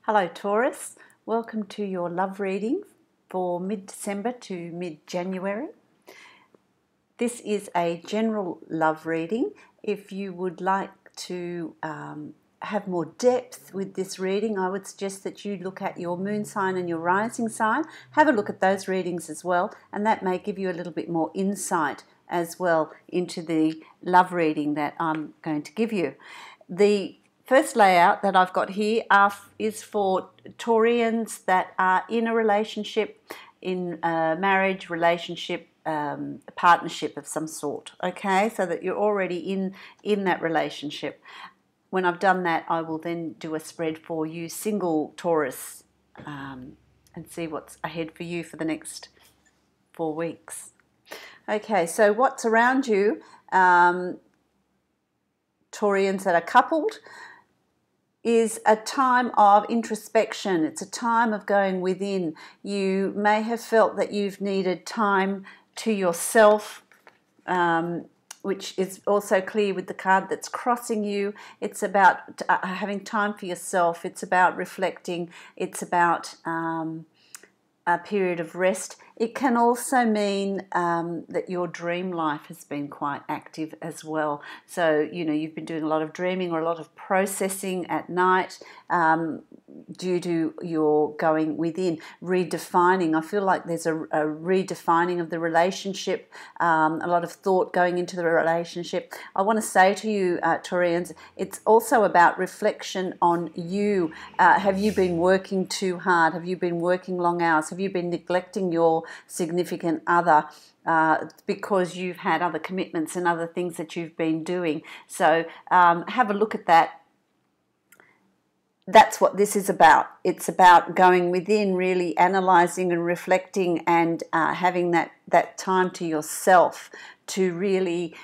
Hello Taurus, welcome to your love reading for mid-December to mid-January. This is a general love reading. If you would like to have more depth with this reading, I would suggest that you look at your moon sign and your rising sign. Have a look at those readings as well, and that may give you a little bit more insight as well into the love reading that I'm going to give you. The first layout that I've got here is for Taurians that are in a relationship, in a marriage, relationship, a partnership of some sort, okay? So that you're already in that relationship. When I've done that, I will then do a spread for you, single Taurus, and see what's ahead for you for the next 4 weeks. Okay, so what's around you, Taurians that are coupled, is a time of introspection. It's a time of going within. You may have felt that you've needed time to yourself, which is also clear with the card that's crossing you. It's about having time for yourself. It's about reflecting. It's about a period of rest. It can also mean that your dream life has been quite active as well. So, you know, you've been doing a lot of dreaming or a lot of processing at night due to your going within, redefining. I feel like there's a redefining of the relationship, a lot of thought going into the relationship. I want to say to you, Taurians, it's also about reflection on you. Have you been working too hard? Have you been working long hours? Have you been neglecting your significant other because you've had other commitments and other things that you've been doing? So have a look at that. That's what this is about. It's about going within, really analysing and reflecting, and having that time to yourself to really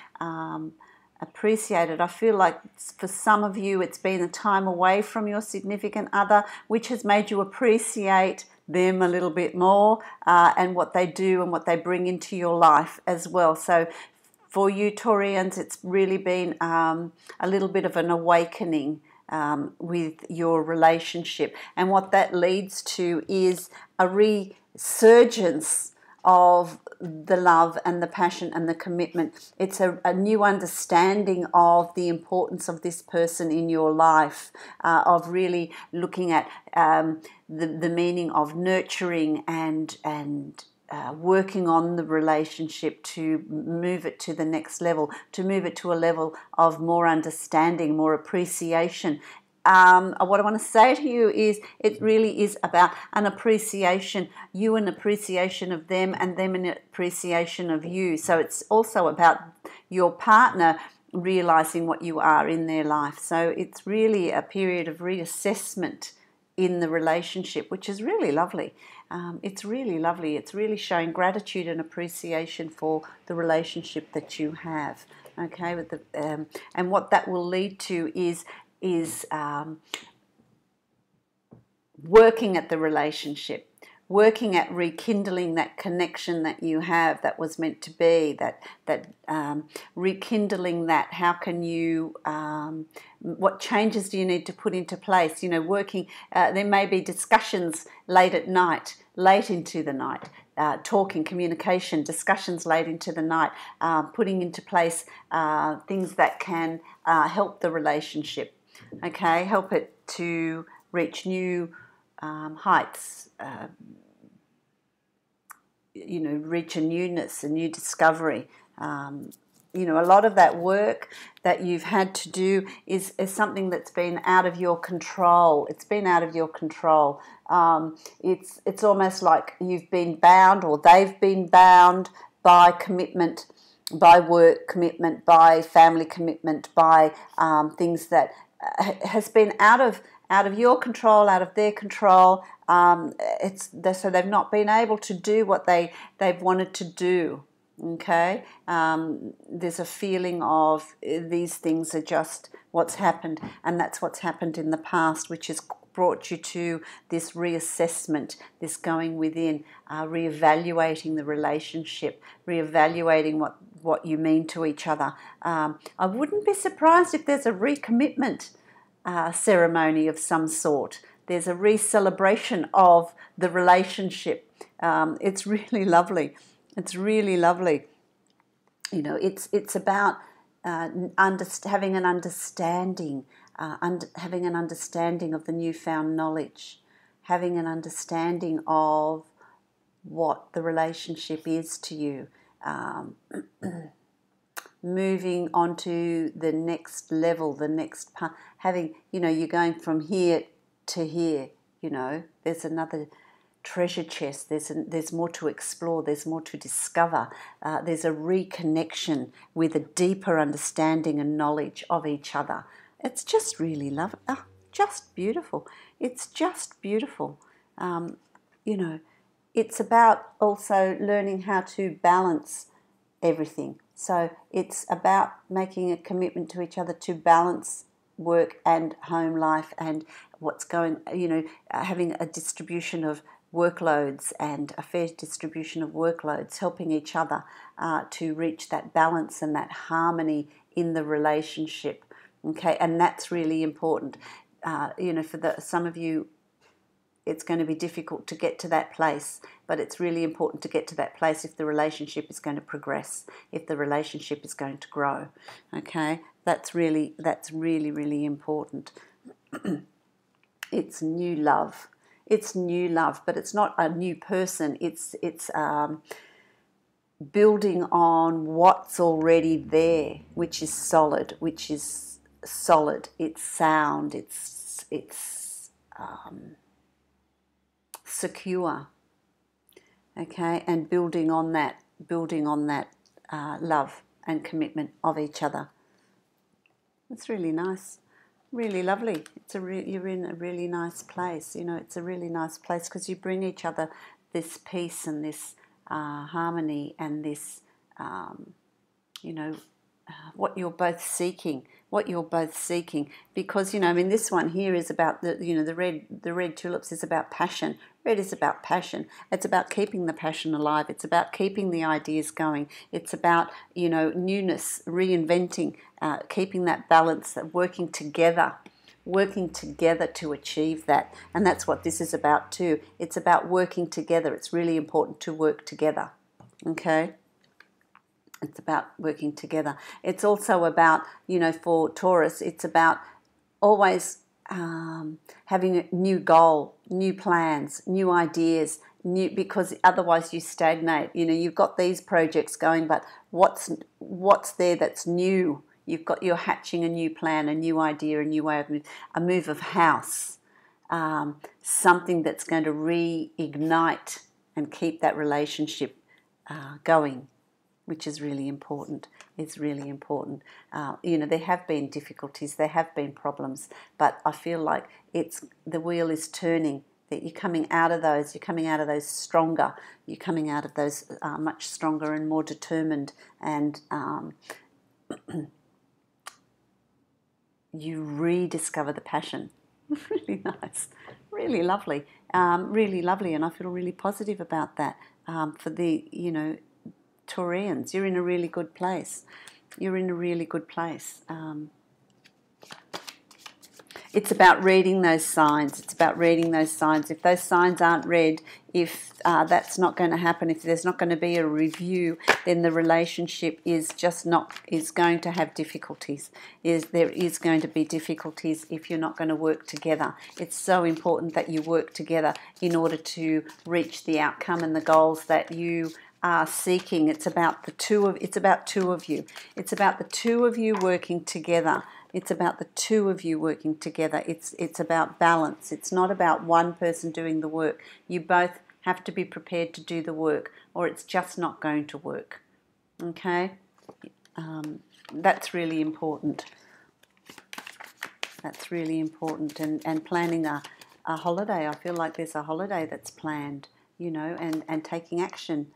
appreciate it. I feel like for some of you it's been a time away from your significant other, which has made you appreciate them a little bit more and what they do and what they bring into your life as well. So for you Taurians, it's really been a little bit of an awakening with your relationship, and what that leads to is a resurgence of the love and the passion and the commitment. It's a new understanding of the importance of this person in your life, of really looking at the meaning of nurturing and working on the relationship to move it to the next level, to move it to a level of more understanding, more appreciation. What I want to say to you is it really is about an appreciation, you an appreciation of them and them an appreciation of you. So it's also about your partner realizing what you are in their life. So it's really a period of reassessment in the relationship, which is really lovely. It's really lovely. It's really showing gratitude and appreciation for the relationship that you have. Okay, with the and what that will lead to is working at the relationship, working at rekindling that connection that you have that was meant to be, that rekindling that. How can you, what changes do you need to put into place? You know, working, there may be discussions late at night, late into the night, talking, communication, discussions late into the night, putting into place things that can help the relationship, okay, help it to reach new heights, you know, reach a newness, a new discovery. You know, a lot of that work that you've had to do is something that's been out of your control. It's been out of your control. It's almost like you've been bound, or they've been bound by commitment, by work commitment, by family commitment, by things that has been out of your control, out of their control. So they've not been able to do what they've wanted to do. Okay, there's a feeling of these things are just what's happened, and that's what's happened in the past, which has brought you to this reassessment, this going within, reevaluating the relationship, reevaluating what you mean to each other. I wouldn't be surprised if there's a recommitment ceremony of some sort There's a re-celebration of the relationship. It's really lovely. It's really lovely. You know, it's about having an understanding, having an understanding of the newfound knowledge, having an understanding of what the relationship is to you, moving on to the next level, the next part, having, you know, you're going from here to here, you know, there's another treasure chest, there's more to explore, there's more to discover, there's a reconnection with a deeper understanding and knowledge of each other. It's just really lovely, just beautiful. It's just beautiful. You know, it's about also learning how to balance everything. So it's about making a commitment to each other to balance work and home life and what's going, you know, having a distribution of workloads and a fair distribution of workloads, helping each other to reach that balance and that harmony in the relationship. Okay, and that's really important. You know, for some of you, it's going to be difficult to get to that place, but it's really important to get to that place if the relationship is going to progress, if the relationship is going to grow. Okay, that's really, really important. It's new love. It's new love, but it's not a new person. It's building on what's already there, which is solid, It's sound. It's secure. Okay, and building on that love and commitment of each other. It's really nice. Really lovely. You're in a really nice place. You know, it's a really nice place because you bring each other this peace and this harmony and this, you know, what you're both seeking. Because, you know, I mean, this one here is about the red tulips is about passion. Red is about passion. It's about keeping the passion alive. It's about keeping the ideas going. It's about, you know, newness, reinventing, keeping that balance, working together to achieve that. And that's what this is about too. It's about working together. It's really important to work together. Okay? It's about working together. It's also about, you know, for Taurus, it's about always having a new goal, new plans, new ideas, because otherwise you stagnate. You know, you've got these projects going, but what's there that's new? You're hatching a new plan, a new idea, a new way of a move of house, something that's going to reignite and keep that relationship going, which is really important. It's really important. You know, there have been difficulties, there have been problems, but I feel like the wheel is turning. That you're coming out of those. You're coming out of those stronger. You're coming out of those much stronger and more determined, and you rediscover the passion. Really nice, really lovely, and I feel really positive about that. For the, you know, Taurians, you're in a really good place. You're in a really good place. It's about reading those signs. It's about reading those signs. If those signs aren't read, if that's not going to happen, if there's not going to be a review, then the relationship is going to have difficulties. There is going to be difficulties if you're not going to work together. It's so important that you work together in order to reach the outcome and the goals that you are seeking. It's about two of you. It's about the two of you working together. It's about the two of you working together. It's about balance. It's not about one person doing the work. You both have to be prepared to do the work, or it's just not going to work. Okay? That's really important. That's really important. And planning a holiday. I feel like there's a holiday that's planned, you know, and taking action.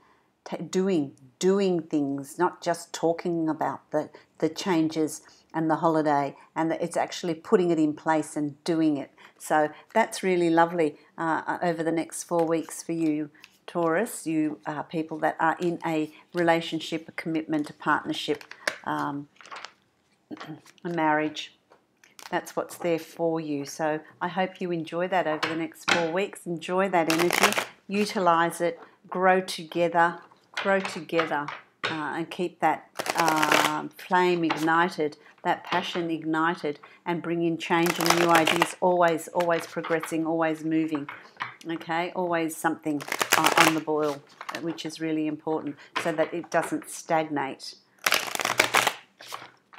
Doing things, not just talking about the changes and the holiday, and it's actually putting it in place and doing it. So that's really lovely over the next 4 weeks for you, Taurus, you people that are in a relationship, a commitment, a partnership, a marriage. That's what's there for you. So I hope you enjoy that over the next 4 weeks. Enjoy that energy, utilize it, grow together, and keep that flame ignited, that passion ignited, and bring in change and new ideas. Always progressing, always moving. Okay, always something on the boil, which is really important, so that it doesn't stagnate.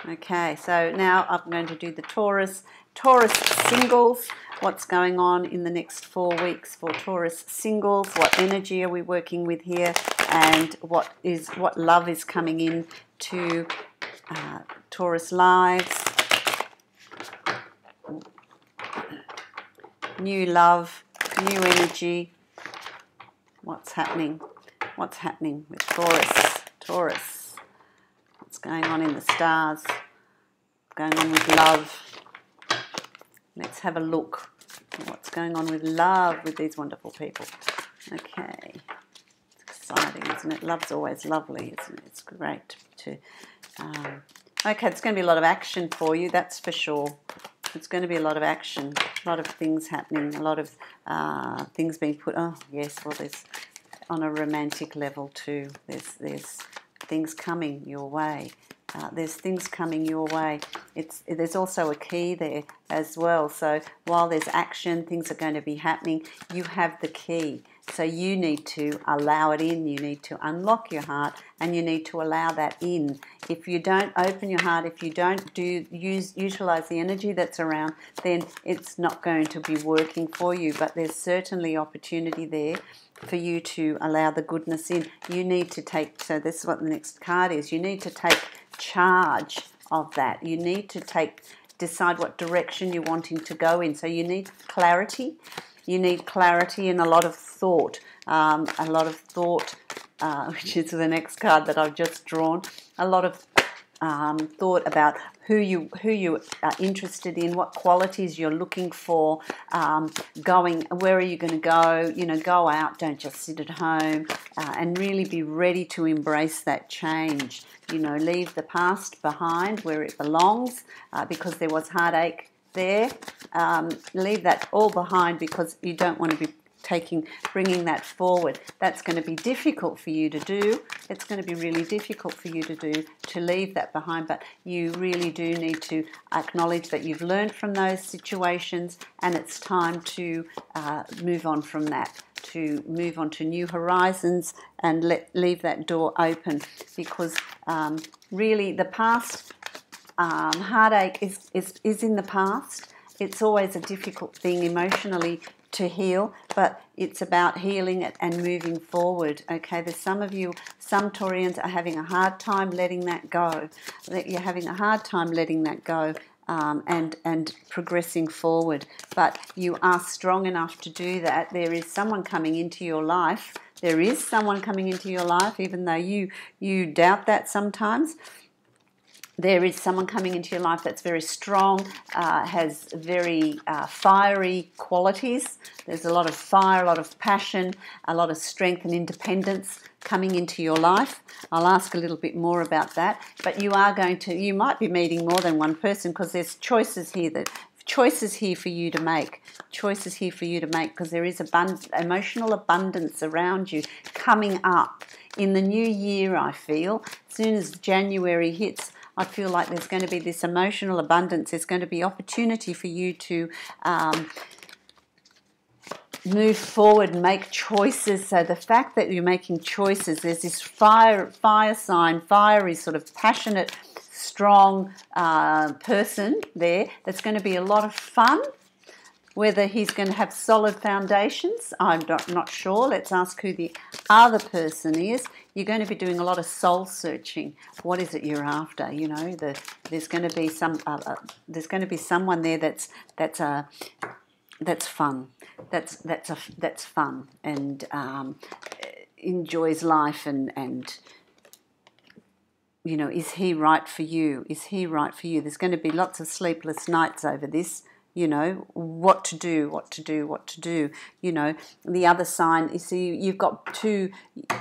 Okay, so now I'm going to do the Taurus singles. What's going on in the next 4 weeks for Taurus singles? What energy are we working with here? And what love is coming in to Taurus lives? New love, new energy. What's happening? What's happening with Taurus? What's going on in the stars? What's going on with love? Let's have a look at what's going on with love with these wonderful people. Okay. It's exciting, isn't it? Love's always lovely, isn't it? It's great to... okay, there's going to be a lot of action for you, that's for sure. It's going to be a lot of action, a lot of things happening, a lot of things being put... Oh, yes, well, there's... On a romantic level too, there's things coming your way. There's things coming your way. There's also a key there as well. So while there's action, things are going to be happening. You have the key. So you need to allow it in. You need to unlock your heart, and you need to allow that in. If you don't open your heart, if you don't utilize the energy that's around, then it's not going to be working for you. But there's certainly opportunity there for you to allow the goodness in. You need to take, so this is what the next card is, you need to take charge of that. You need to decide what direction you're wanting to go in. So you need clarity. You need clarity and a lot of thought. Which is the next card that I've just drawn. A lot of thought about who you are interested in, what qualities you're looking for, where are you going to go? You know, go out, don't just sit at home, and really be ready to embrace that change. You know, leave the past behind where it belongs, because there was heartache there. Leave that all behind, because you don't want to be bringing that forward. That's going to be difficult for you to do. It's going to be really difficult for you to do, to leave that behind, but you really do need to acknowledge that you've learned from those situations, and it's time to move on from that, to move on to new horizons, and leave that door open, because really the past, heartache is in the past. It's always a difficult thing emotionally to heal, but it's about healing it and moving forward. Okay, there's some Taurians are having a hard time letting that go. You're having a hard time letting that go, and progressing forward. But you are strong enough to do that. There is someone coming into your life. There is someone coming into your life, even though you doubt that sometimes. There is someone coming into your life that's very strong, has very fiery qualities. There's a lot of fire, a lot of passion, a lot of strength and independence coming into your life. I'll ask a little bit more about that. But you might be meeting more than one person, because there's choices here for you to make. Choices here for you to make, because there is emotional abundance around you coming up. In the new year, I feel, as soon as January hits, I feel like there's going to be this emotional abundance. There's going to be opportunity for you to move forward and make choices. So the fact that you're making choices, there's this fire sign, fiery, sort of passionate, strong person there that's going to be a lot of fun. Whether he's going to have solid foundations, I'm not sure. Let's ask who the other person is. You're going to be doing a lot of soul searching. What is it you're after? You know, there's going to be someone there that's fun. That's fun and enjoys life and you know, is he right for you? Is he right for you? There's going to be lots of sleepless nights over this. You know, what to do. You know, the other sign, you see, you've got two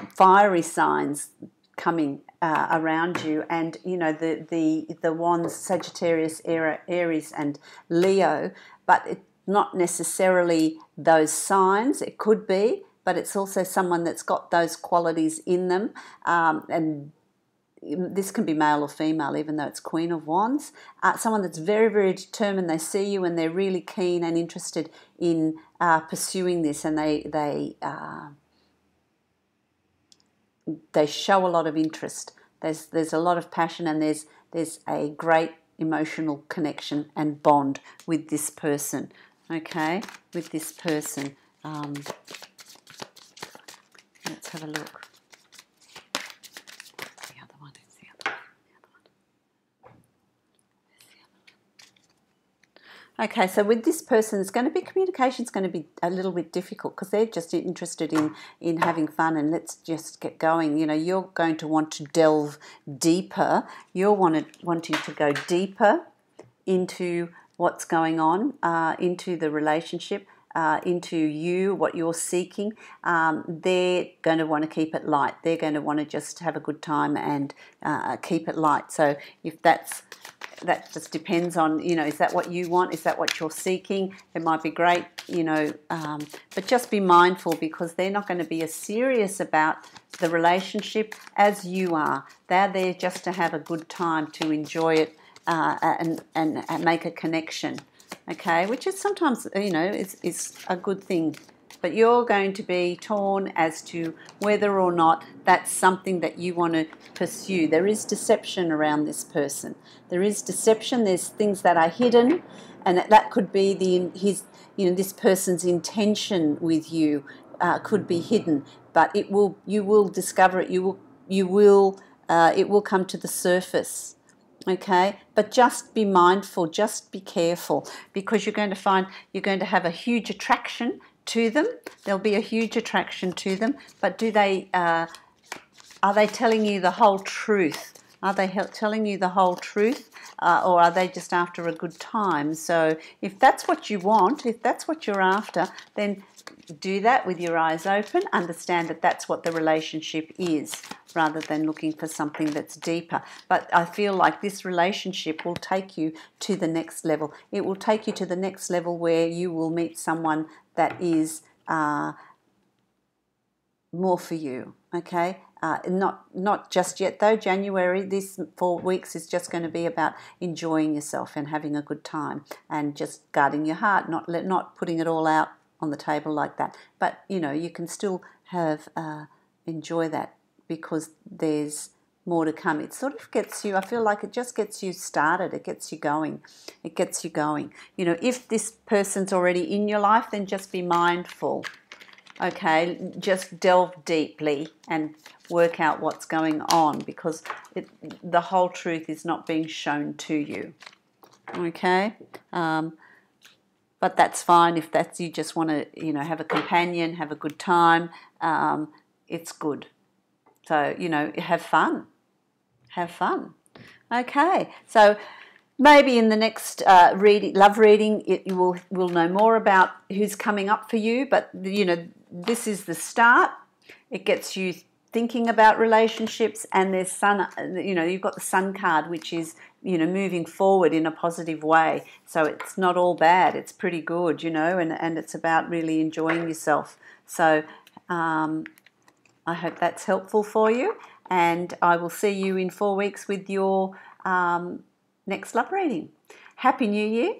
fiery signs coming around you, and you know the wands, Sagittarius, Aries, and Leo, but it's not necessarily those signs. It could be, but it's also someone that's got those qualities in them, and this can be male or female, even though it's Queen of Wands. Someone that's very, very determined. They see you and they're really keen and interested in pursuing this, and they show a lot of interest. There's a lot of passion, and there's a great emotional connection and bond with this person. Okay, with this person. Let's have a look. Okay, so with this person, it's going to be communication's going to be a little bit difficult because they're just interested in having fun and let's just get going. You know, you're going to want to delve deeper. You're wanting to go deeper into what's going on, into the relationship, into you, what you're seeking. They're going to want to keep it light. They're going to want to just have a good time and keep it light. So if that just depends on, you know, is that what you want? Is that what you're seeking? It might be great, you know, but just be mindful because they're not going to be as serious about the relationship as you are. They're there just to have a good time, to enjoy it and make a connection, okay, which is sometimes, you know, is a good thing. But you're going to be torn as to whether or not that's something that you want to pursue. There is deception around this person. There is deception. There's things that are hidden, and that could be this person's intention with you could be hidden. But you will discover it. It will come to the surface. Okay, but just be mindful. Just be careful because you're going to find you're going to have a huge attraction to them. There'll be a huge attraction to them, but are they telling you the whole truth? Are they telling you the whole truth, or are they just after a good time? So if that's what you want, if that's what you're after, then do that with your eyes open. Understand that that's what the relationship is, rather than looking for something that's deeper. But I feel like this relationship will take you to the next level. It will take you to the next level where you will meet someone that is more for you, okay? Not just yet though. January, this 4 weeks is just going to be about enjoying yourself and having a good time and just guarding your heart, not putting it all out on the table like that. But, you know, you can still have enjoy that because there's more to come. It sort of gets you, I feel like it just gets you started. It gets you going. It gets you going. You know, if this person's already in your life, then just be mindful. Okay, just delve deeply and work out what's going on because the whole truth is not being shown to you. Okay, but that's fine if that's you just want to, you know, have a companion, have a good time. It's good. So, you know, have fun. Have fun. Okay, so maybe in the next love reading, you will know more about who's coming up for you. But, you know, this is the start. It gets you thinking about relationships, and there's sun. You know, you've got the Sun card, which is, you know, moving forward in a positive way. So it's not all bad. It's pretty good, you know, and it's about really enjoying yourself. So I hope that's helpful for you, and I will see you in 4 weeks with your next love reading. Happy New Year.